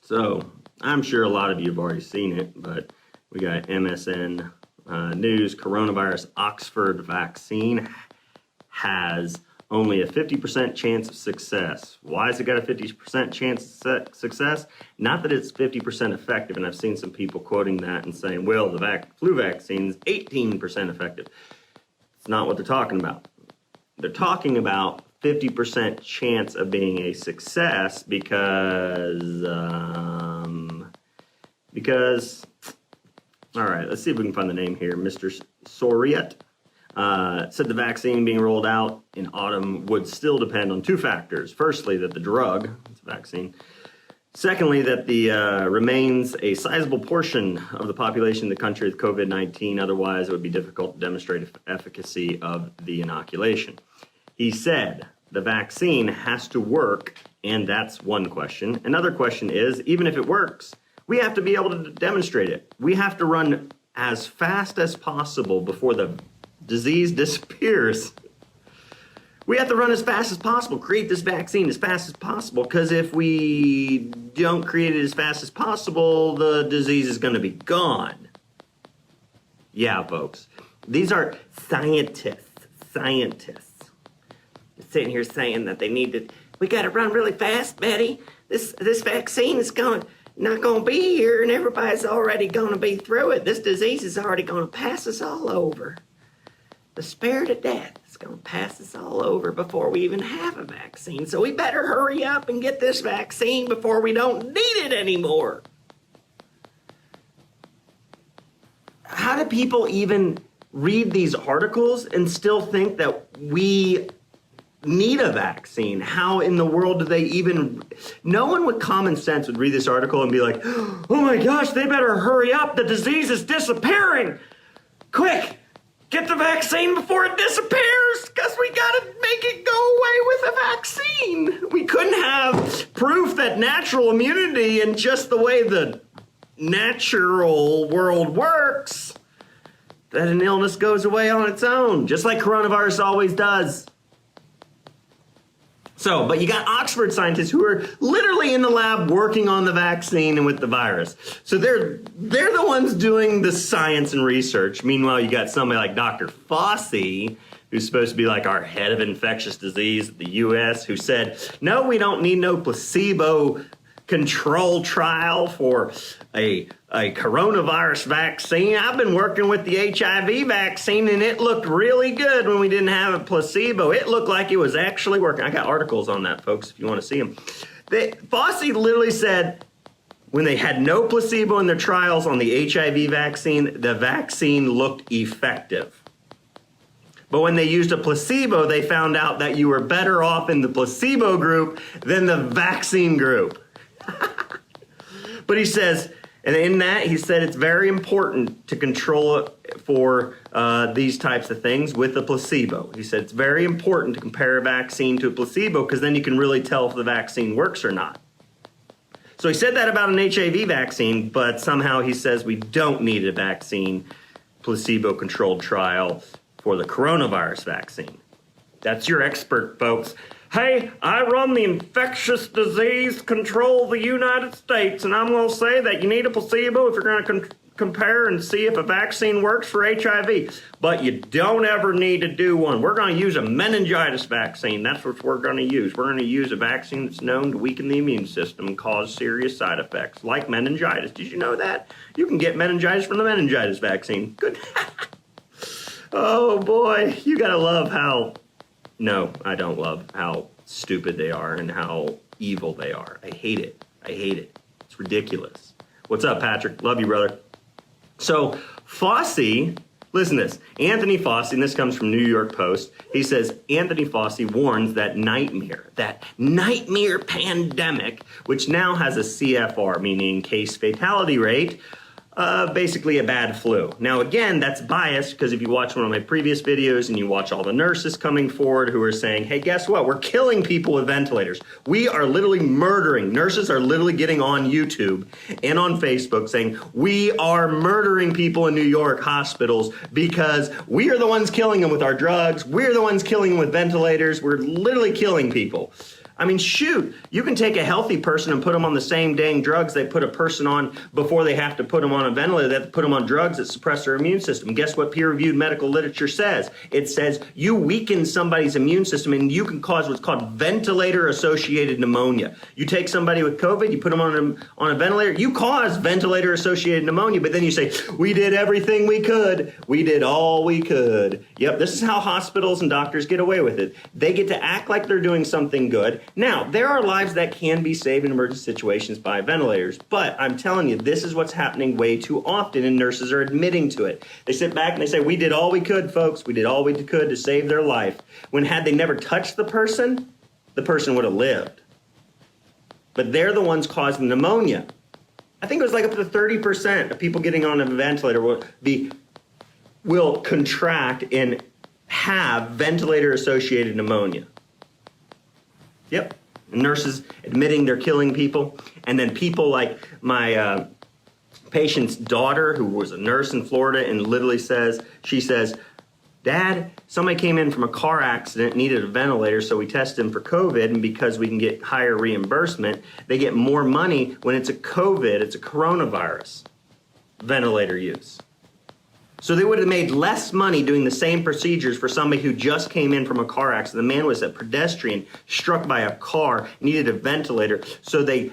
So I'm sure a lot of you have already seen it, but we got MSN News, coronavirus Oxford vaccine has only a 50% chance of success. Why has it got a 50% chance of success? Not that it's 50% effective, and I've seen some people quoting that and saying, well, the flu vaccine is 18% effective. It's not what they're talking about. They're talking about 50% chance of being a success because, all right, let's see if we can find the name here. Mr. Soriat said the vaccine being rolled out in autumn would still depend on two factors. Firstly, that the drug, it's a vaccine. Secondly, that the remains a sizable portion of the population in the country with COVID-19. Otherwise, it would be difficult to demonstrate efficacy of the inoculation. He said the vaccine has to work, and that's one question. Another question is, even if it works, we have to be able to demonstrate it. We have to run as fast as possible before the disease disappears. We have to run as fast as possible, create this vaccine as fast as possible, because if we don't create it as fast as possible, the disease is going to be gone. Yeah, folks. These are scientists. Sitting here saying that they need to, we got to run really fast, Betty. This vaccine is not going to be here, and everybody's already going to be through it. This disease is already going to pass us all over. The spirit of death is going to pass us all over before we even have a vaccine. So we better hurry up and get this vaccine before we don't need it anymore. How do people even read these articles and still think that we need a vaccine? How in the world do they even... No one with common sense would read this article and be like, oh my gosh, they better hurry up. The disease is disappearing. Quick, get the vaccine before it disappears, because we got to make it go away with a vaccine. We couldn't have proof that natural immunity and just the way the natural world works, that an illness goes away on its own, just like coronavirus always does. So, but you got Oxford scientists who are literally in the lab working on the vaccine and with the virus. So they're the ones doing the science and research. Meanwhile, you got somebody like Dr. Fauci, who's supposed to be like our head of infectious disease at the U.S., who said, no, we don't need no placebo control trial for a coronavirus vaccine. I've been working with the HIV vaccine, and it looked really good when we didn't have a placebo. It looked like it was actually working. I got articles on that, folks, if you want to see them. Fauci literally said when they had no placebo in their trials on the HIV vaccine, the vaccine looked effective. But when they used a placebo, they found out that you were better off in the placebo group than the vaccine group. But he says, and in that, he said it's very important to control it for these types of things with a placebo. He said it's very important to compare a vaccine to a placebo, because then you can really tell if the vaccine works or not. So he said that about an HIV vaccine, but somehow he says we don't need a vaccine placebo-controlled trial for the coronavirus vaccine. That's your expert, folks. Hey, I run the infectious disease control of the United States, and I'm going to say that you need a placebo if you're going to compare and see if a vaccine works for HIV. But you don't ever need to do one. We're going to use a meningitis vaccine. That's what we're going to use. We're going to use a vaccine that's known to weaken the immune system and cause serious side effects, like meningitis. Did you know that? You can get meningitis from the meningitis vaccine. Good. Oh, boy. You got to love how... No, I don't love how stupid they are and how evil they are. I hate it. It's ridiculous. What's up, Patrick? Love you, brother. So Fauci, listen to this. Anthony Fauci, and this comes from New York Post. He says, Anthony Fauci warns that nightmare pandemic, which now has a CFR, meaning case fatality rate, basically a bad flu. Now, again, that's biased, because if you watch one of my previous videos and you watch all the nurses coming forward who are saying, hey, guess what? We're killing people with ventilators. We are literally murdering. Nurses are literally getting on YouTube and on Facebook saying, we are murdering people in New York hospitals because we are the ones killing them with our drugs. We're the ones killing them with ventilators. We're literally killing people. I mean, shoot, you can take a healthy person and put them on the same dang drugs they put a person on before they have to put them on a ventilator. They have to put them on drugs that suppress their immune system. Guess what peer-reviewed medical literature says? It says you weaken somebody's immune system and you can cause what's called ventilator-associated pneumonia. You take somebody with COVID, you put them on a ventilator, you cause ventilator-associated pneumonia, but then you say, we did everything we could. We did all we could. Yep, this is how hospitals and doctors get away with it. They get to act like they're doing something good. Now, there are lives that can be saved in emergency situations by ventilators, but I'm telling you, this is what's happening way too often, and nurses are admitting to it. They sit back and they say, we did all we could, folks. We did all we could to save their life. When had they never touched the person would have lived. But they're the ones causing pneumonia. I think it was like up to 30% of people getting on a ventilator will contract and have ventilator-associated pneumonia. Yep. Nurses admitting they're killing people. And then people like my patient's daughter, who was a nurse in Florida, and literally she says, Dad, somebody came in from a car accident, needed a ventilator, so we tested him for COVID, and because we can get higher reimbursement, they get more money when it's a coronavirus ventilator use. So they would have made less money doing the same procedures for somebody who just came in from a car accident. The man was a pedestrian struck by a car, needed a ventilator. So they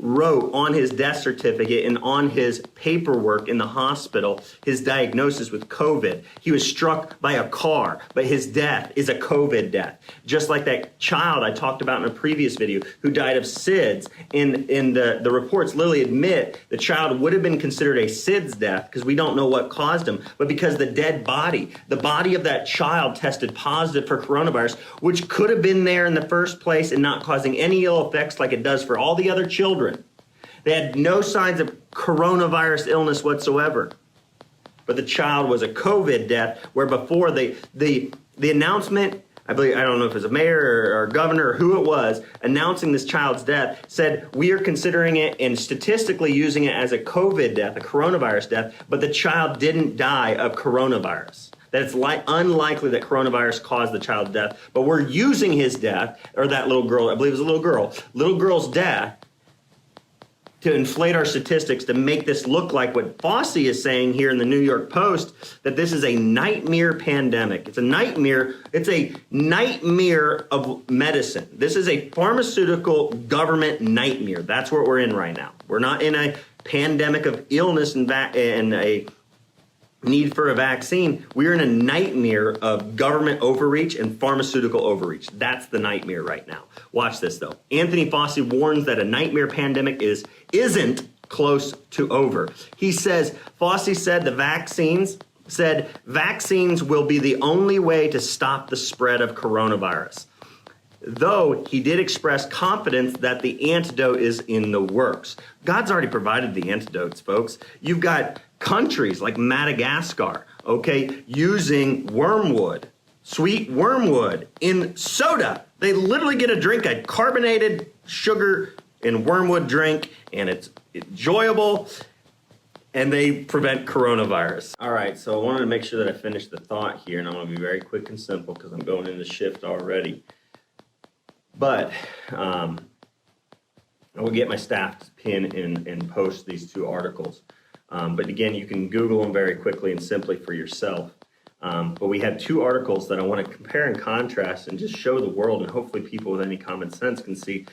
wrote on his death certificate and on his paperwork in the hospital his diagnosis with COVID. He was struck by a car, but his death is a COVID death. Just like that child I talked about in a previous video who died of SIDS. In the reports literally admit the child would have been considered a SIDS death because we don't know what caused him, but because the body of that child tested positive for coronavirus, which could have been there in the first place and not causing any ill effects like it does for all the other children. They had no signs of coronavirus illness whatsoever. But the child was a COVID death, where before the announcement, I don't know if it was a mayor or governor or who it was, announcing this child's death, said we are considering it and statistically using it as a COVID death, a coronavirus death, but the child didn't die of coronavirus. That it's unlikely that coronavirus caused the child's death, but we're using his death, or that little girl, I believe it was a little girl's death, to inflate our statistics, to make this look like what Fauci is saying here in the New York Post, that this is a nightmare pandemic. It's a nightmare. It's a nightmare of medicine. This is a pharmaceutical government nightmare. That's what we're in right now. We're not in a pandemic of illness and a need for a vaccine. We're in a nightmare of government overreach and pharmaceutical overreach. That's the nightmare right now. Watch this though. Anthony Fauci warns that a nightmare pandemic isn't close to over. He says, Fauci said vaccines will be the only way to stop the spread of coronavirus. Though he did express confidence that the antidote is in the works. God's already provided the antidotes, folks. You've got countries like Madagascar, using wormwood, sweet wormwood in soda. They literally get a drink, a carbonated sugar and wormwood drink, and it's enjoyable, and they prevent coronavirus. All right, so I wanted to make sure that I finished the thought here, and I'm going to be very quick and simple because I'm going into shift already. But I will get my staff to pin and post these two articles. But again, you can Google them very quickly and simply for yourself. But we had two articles that I want to compare and contrast and just show the world, and hopefully people with any common sense can see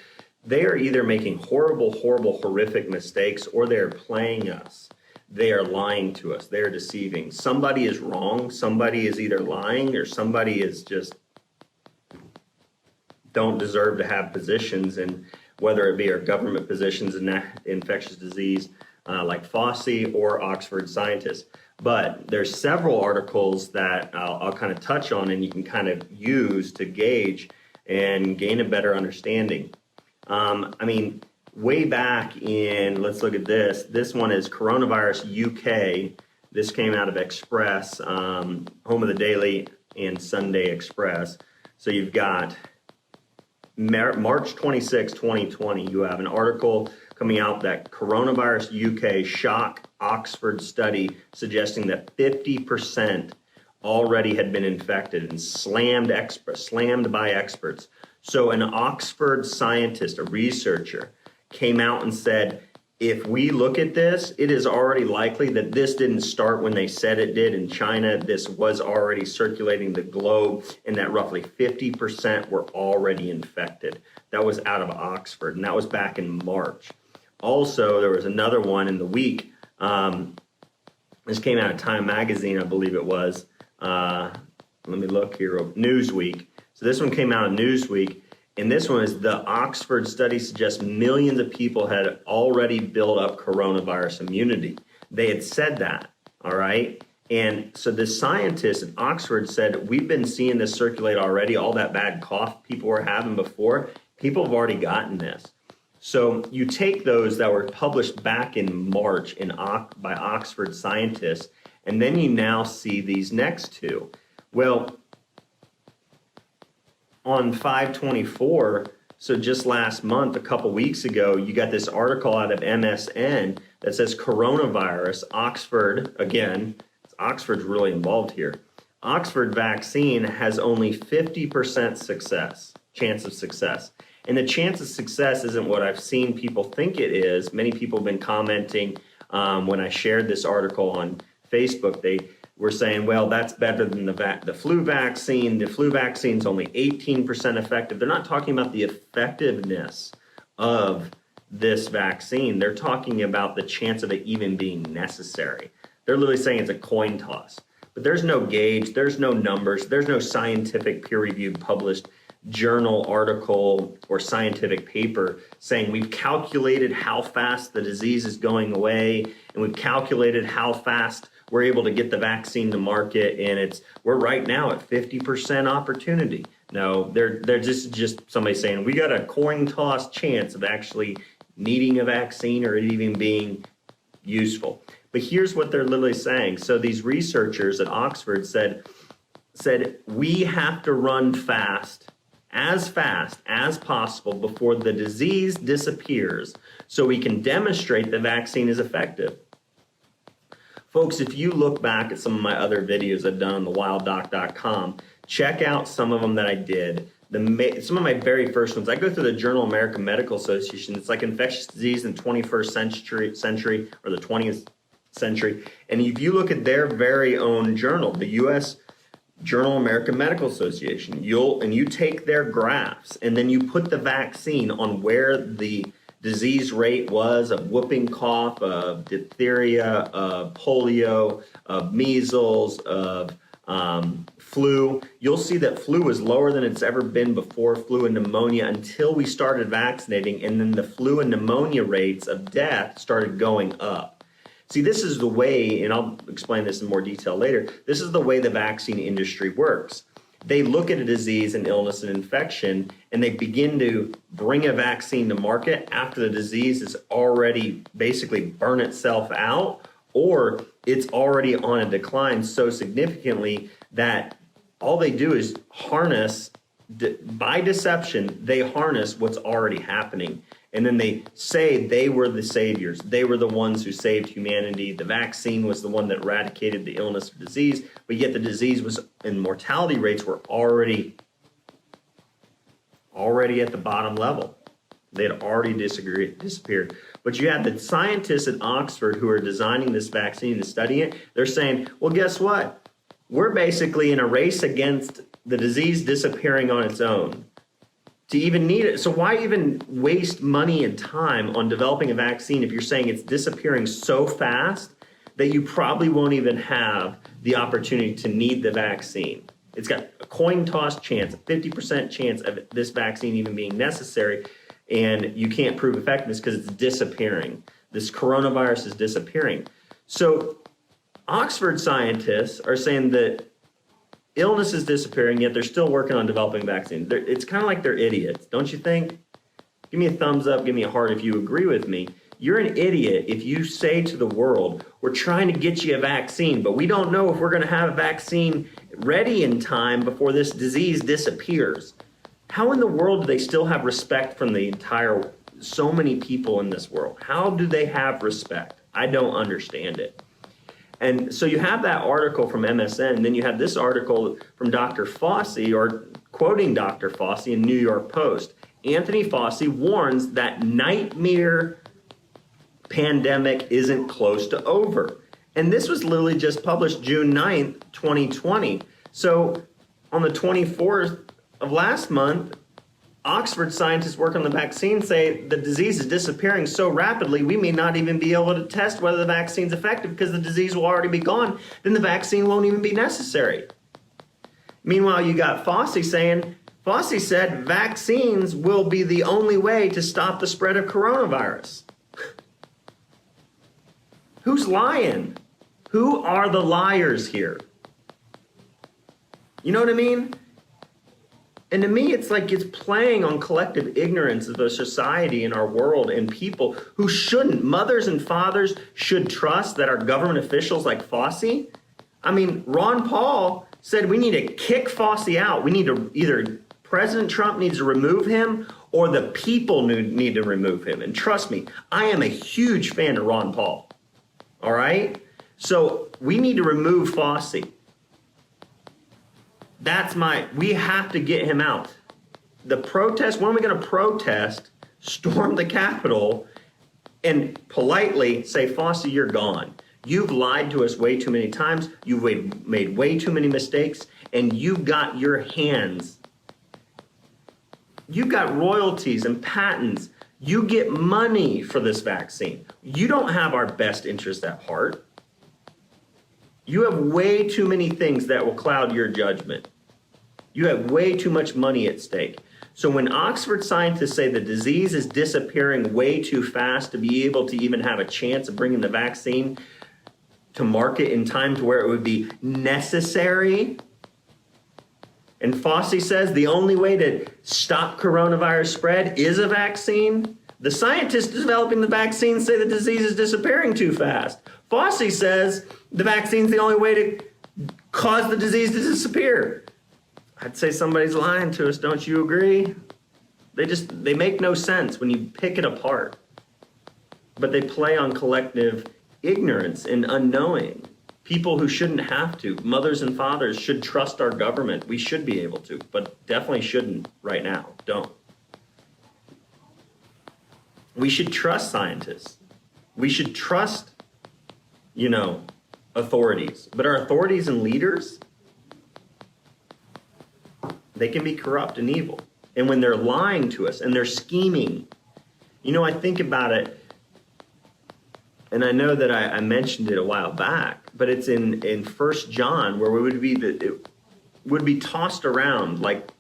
they are either making horrible, horrific mistakes, or they are playing us. They are lying to us. They are deceiving. Somebody is wrong. Somebody is either lying, or somebody is just don't deserve to have positions, and whether it be our government positions in infectious disease like Fauci or Oxford scientists. But there's several articles that I'll kind of touch on, and you can kind of use to gauge and gain a better understanding. Way back in, let's look at this. This one is Coronavirus UK. This came out of Express, home of the Daily and Sunday Express. So you've got March 26, 2020, you have an article coming out that Coronavirus UK shock Oxford study suggesting that 50% already had been infected, and slammed by experts. So an Oxford scientist, a researcher, came out and said, if we look at this, it is already likely that this didn't start when they said it did in China. This was already circulating the globe, and that roughly 50% were already infected. That was out of Oxford, and that was back in March. Also, there was another one in the week. This came out of Time Magazine, I believe it was. Let me look here. Newsweek. So this one came out of Newsweek. And this one is the Oxford study suggests millions of people had already built up coronavirus immunity. They had said that, all right? And so the scientist at Oxford said, we've been seeing this circulate already, all that bad cough people were having before. People have already gotten this. So you take those that were published back in March by Oxford scientists, and then you now see these next two. Well, on 5/24, so just last month, a couple weeks ago, you got this article out of MSN that says coronavirus, Oxford, again, Oxford's really involved here. Oxford vaccine has only 50% chance of success. And the chance of success isn't what I've seen people think it is. Many people have been commenting when I shared this article on Facebook. They were saying, well, that's better than the flu vaccine. The flu vaccine is only 18% effective. They're not talking about the effectiveness of this vaccine. They're talking about the chance of it even being necessary. They're literally saying it's a coin toss. But there's no gauge, there's no numbers, there's no scientific peer-reviewed published journal article or scientific paper saying we've calculated how fast the disease is going away and we've calculated how fast we're able to get the vaccine to market, and we're right now at 50% opportunity. No, they're just somebody saying we got a coin toss chance of actually needing a vaccine or it even being useful. But here's what they're literally saying. So these researchers at Oxford said we have to run fast as possible before the disease disappears so we can demonstrate the vaccine is effective. Folks, if you look back at some of my other videos I've done on thewilddoc.com, check out some of them that I did. Some of my very first ones, I go through the Journal of American Medical Association. It's like infectious disease in the 21st century or the 20th century. And if you look at their very own journal, the U.S. Journal of American Medical Association, you take their graphs and then you put the vaccine on where the disease rate was of whooping cough, of diphtheria, of polio, of measles, of flu. You'll see that flu is lower than it's ever been before, flu and pneumonia, until we started vaccinating, and then the flu and pneumonia rates of death started going up. See, this is the way, and I'll explain this in more detail later, this is the way the vaccine industry works. They look at a disease, an illness, an infection, and they begin to bring a vaccine to market after the disease has already basically burned itself out, or it's already on a decline so significantly that all they do is harness, by deception, they harness what's already happening. And then they say they were the saviors. They were the ones who saved humanity. The vaccine was the one that eradicated the illness or disease, but yet the disease was, and mortality rates were already at the bottom level. They had already disappeared. But you have the scientists at Oxford who are designing this vaccine and studying it. They're saying, well, guess what? We're basically in a race against the disease disappearing on its own. To even need it. So why even waste money and time on developing a vaccine if you're saying it's disappearing so fast that you probably won't even have the opportunity to need the vaccine? It's got a coin toss chance, a 50% chance of this vaccine even being necessary, and you can't prove effectiveness because it's disappearing. This coronavirus is disappearing. So Oxford scientists are saying that illness is disappearing, yet they're still working on developing vaccines. It's kind of like they're idiots, don't you think? Give me a thumbs up, give me a heart if you agree with me. You're an idiot if you say to the world, we're trying to get you a vaccine, but we don't know if we're going to have a vaccine ready in time before this disease disappears. How in the world do they still have respect from so many people in this world? How do they have respect? I don't understand it. And so you have that article from MSN, and then you have this article from Dr. Fauci, or quoting Dr. Fauci in New York Post. Anthony Fauci warns that nightmare pandemic isn't close to over. And this was literally just published June 9th, 2020. So on the 24th of last month, Oxford scientists working on the vaccine say the disease is disappearing so rapidly we may not even be able to test whether the vaccine's effective because the disease will already be gone. Then the vaccine won't even be necessary. Meanwhile, you got Fauci said vaccines will be the only way to stop the spread of coronavirus. Who's lying? Who are the liars here? You know what I mean? And to me, it's like it's playing on collective ignorance of the society and our world and people who shouldn't. Mothers and fathers should trust that our government officials like Fauci. I mean, Ron Paul said we need to kick Fauci out. We need to either President Trump needs to remove him or the people need to remove him. And trust me, I am a huge fan of Ron Paul. All right? So we need to remove Fauci. We have to get him out. The protest, when are we going to protest, storm the Capitol, and politely say, Fauci, you're gone. You've lied to us way too many times. You've made way too many mistakes, and you've got your hands. You've got royalties and patents. You get money for this vaccine. You don't have our best interest at heart. You have way too many things that will cloud your judgment. You have way too much money at stake. So when Oxford scientists say the disease is disappearing way too fast to be able to even have a chance of bringing the vaccine to market in time to where it would be necessary, and Fauci says the only way to stop coronavirus spread is a vaccine, the scientists developing the vaccine say the disease is disappearing too fast. Fauci says the vaccine's the only way to cause the disease to disappear. I'd say somebody's lying to us, don't you agree? They make no sense when you pick it apart. But they play on collective ignorance and unknowing. People who shouldn't have to. Mothers and fathers should trust our government. We should be able to, but definitely shouldn't right now. Don't. We should trust scientists. We should trust, authorities. But our authorities and leaders, they can be corrupt and evil. And when they're lying to us and they're scheming, I think about it, and I know that I mentioned it a while back, but it's in 1 John where it would be tossed around like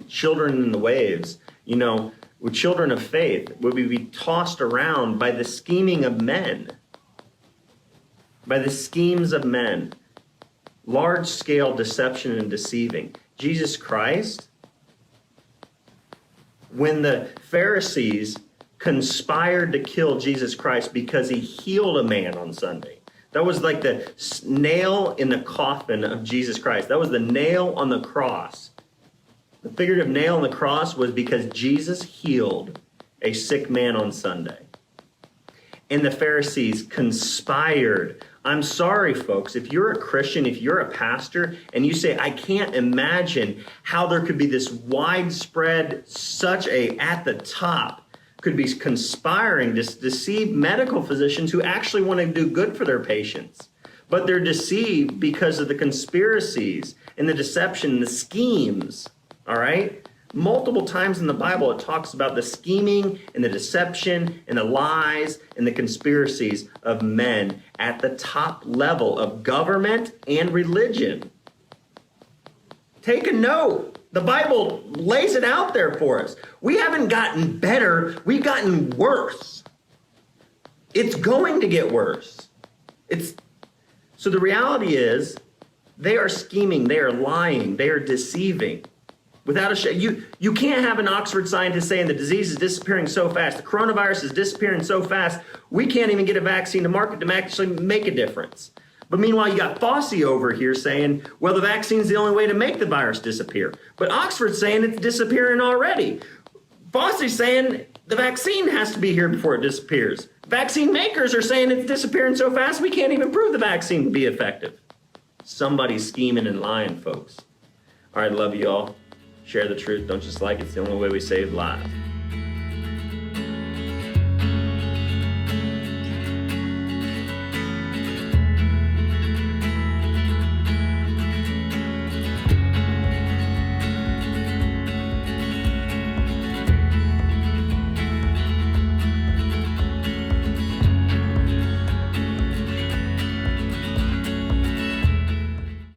children in the waves, with children of faith, would be tossed around by the scheming of men, by the schemes of men, large-scale deception and deceiving. Jesus Christ, when the Pharisees conspired to kill Jesus Christ because he healed a man on Sunday, that was like the nail in the coffin of Jesus Christ. That was the nail on the cross. The figurative nail on the cross was because Jesus healed a sick man on Sunday. And the Pharisees conspired. I'm sorry, folks, if you're a Christian, if you're a pastor, and you say, I can't imagine how there could be this widespread, at the top, could be conspiring to deceive medical physicians who actually want to do good for their patients. But they're deceived because of the conspiracies and the deception, the schemes, all right? Multiple times in the Bible, it talks about the scheming and the deception and the lies and the conspiracies of men at the top level of government and religion. Take a note. The Bible lays it out there for us. We haven't gotten better. We've gotten worse. It's going to get worse. So the reality is they are scheming. They are lying. They are deceiving. Without a shame, you can't have an Oxford scientist saying the disease is disappearing so fast, the coronavirus is disappearing so fast, we can't even get a vaccine to market to actually make a difference. But meanwhile, you got Fauci over here saying, well, the vaccine's the only way to make the virus disappear. But Oxford's saying it's disappearing already. Fauci's saying the vaccine has to be here before it disappears. Vaccine makers are saying it's disappearing so fast we can't even prove the vaccine to be effective. Somebody's scheming and lying, folks. All right, love you all. Share the truth. Don't just like it. It's the only way we save lives.